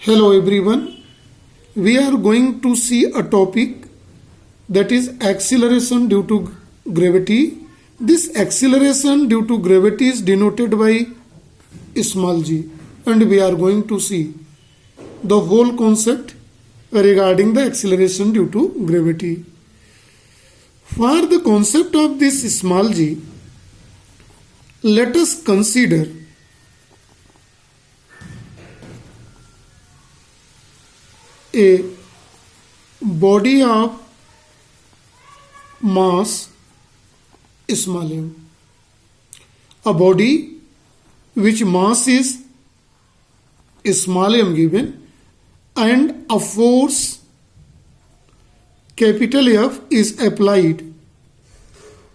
Hello everyone. We are going to see a topic that is acceleration due to gravity. This acceleration due to gravity is denoted by small g, and we are going to see the whole concept regarding the acceleration due to gravity. For the concept of this small g, let us consider a body of mass small m. A body which mass is small m given and a force capital F is applied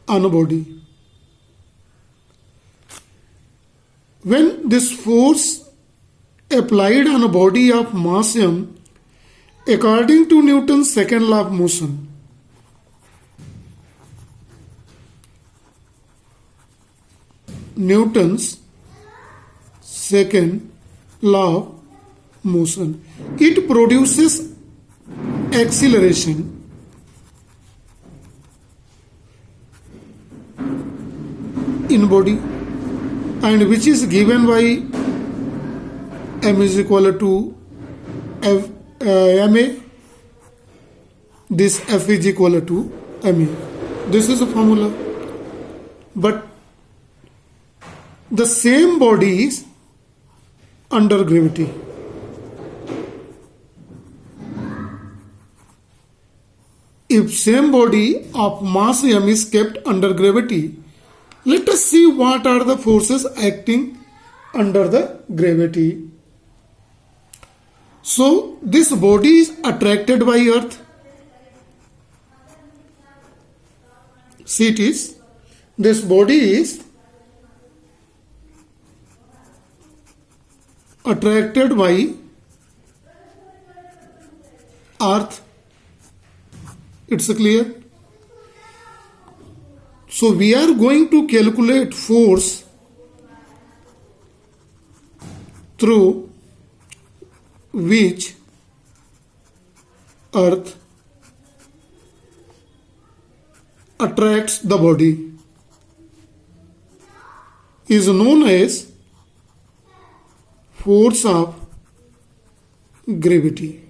on a body. When this force applied on a body of mass m, according to Newton's second law of motion, Newton's second law of motion, it produces acceleration in body, and which is given by m is equal to f ma. This f is equal to ma. This is a formula. But the same body is under gravity. If same body of mass m is kept under gravity, let us see what are the forces acting under the gravity. So this body is attracted by earth. See, it is, this body is attracted by earth. It's clear. So we are going to calculate force through which earth attracts the body is known as force of gravity.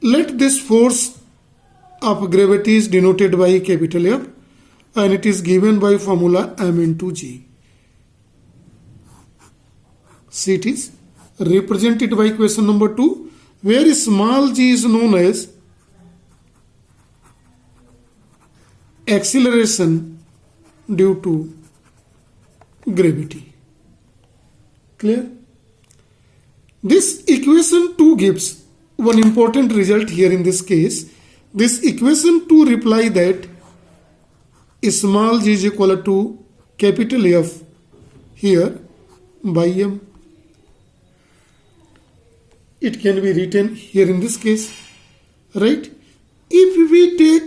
Let this force of gravity is denoted by capital F, and it is given by formula m into g. See, it is represented by question number 2, where small g is known as acceleration due to gravity. Clear? This equation 2 gives one important result here in this case. This equation 2 reply that small g is equal to capital F here by m. It can be written here in this case, right? If we take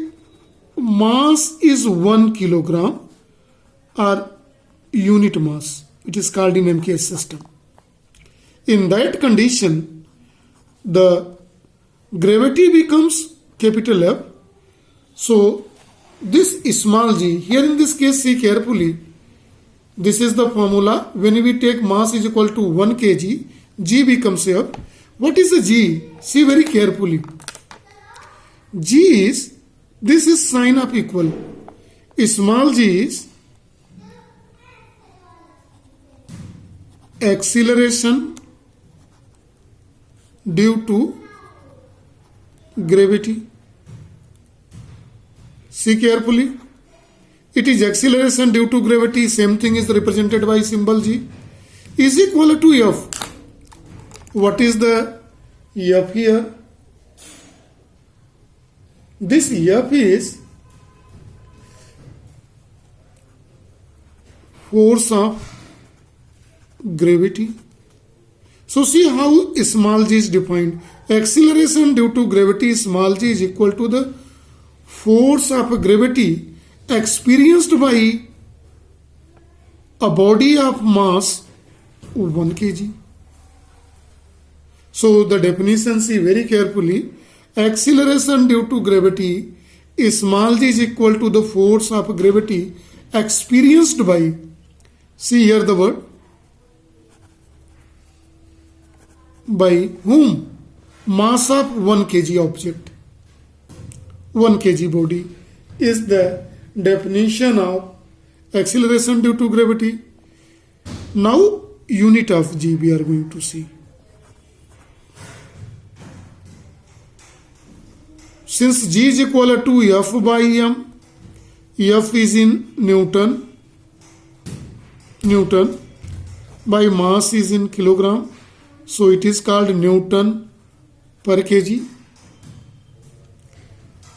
mass is 1 kilogram or unit mass, it is called in MKS system. In that condition, the gravity becomes capital F. So this small g, here in this case, see carefully, this is the formula. When we take mass is equal to 1 kg, g becomes F. What is the g? See very carefully. G is, this is sign of equal. Small g is acceleration due to gravity. See carefully. It is acceleration due to gravity. Same thing is represented by symbol g. Is equal to F. What is the F here? This F is force of gravity. So see how small g is defined. Acceleration due to gravity small g is equal to the force of gravity experienced by a body of mass 1 kg. So the definition, see very carefully. Acceleration due to gravity, small g is equal to the force of gravity experienced by, see here the word, by whom? Mass of 1 kg object. 1 kg body is the definition of acceleration due to gravity. Now unit of g we are going to see. Since g is equal to F by m, F is in Newton, by mass is in kilogram, so it is called Newton per kg.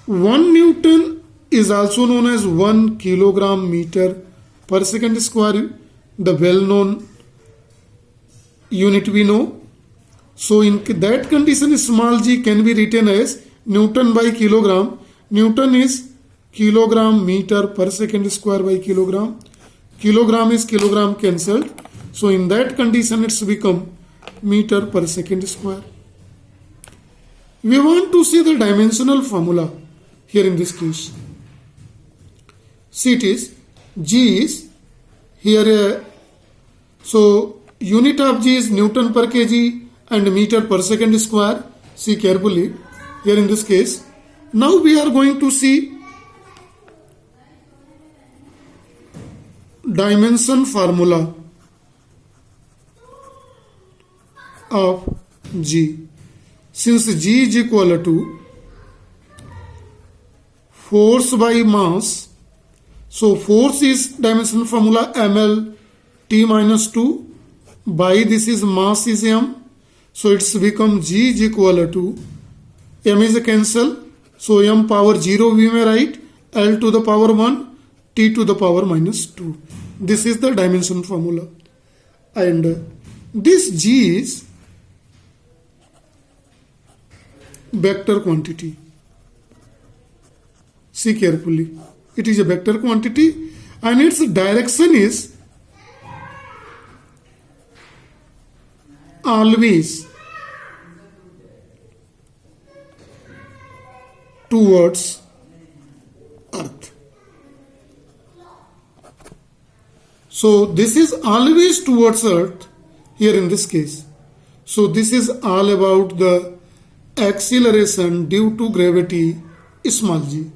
1 Newton is also known as 1 kilogram meter per second square, the well known unit we know. So in that condition, small g can be written as Newton by kilogram. Newton is kilogram meter per second square by kilogram. Kilogram is kilogram cancelled. So in that condition, it's become meter per second square. We want to see the dimensional formula here in this case. See, it is G is here. So unit of G is Newton per kg and meter per second square. See carefully here in this case. Now we are going to see dimension formula of G. Since G is equal to force by mass, so force is dimension formula ml t minus 2 by this is mass is m, so it's become G is equal to m is a cancel, so m power 0 we may write, L to the power 1, t to the power minus 2. This is the dimension formula, and this G is vector quantity. See carefully, it is a vector quantity and its direction is always towards earth. So this is always towards earth here in this case. So this is all about the acceleration due to gravity, small g.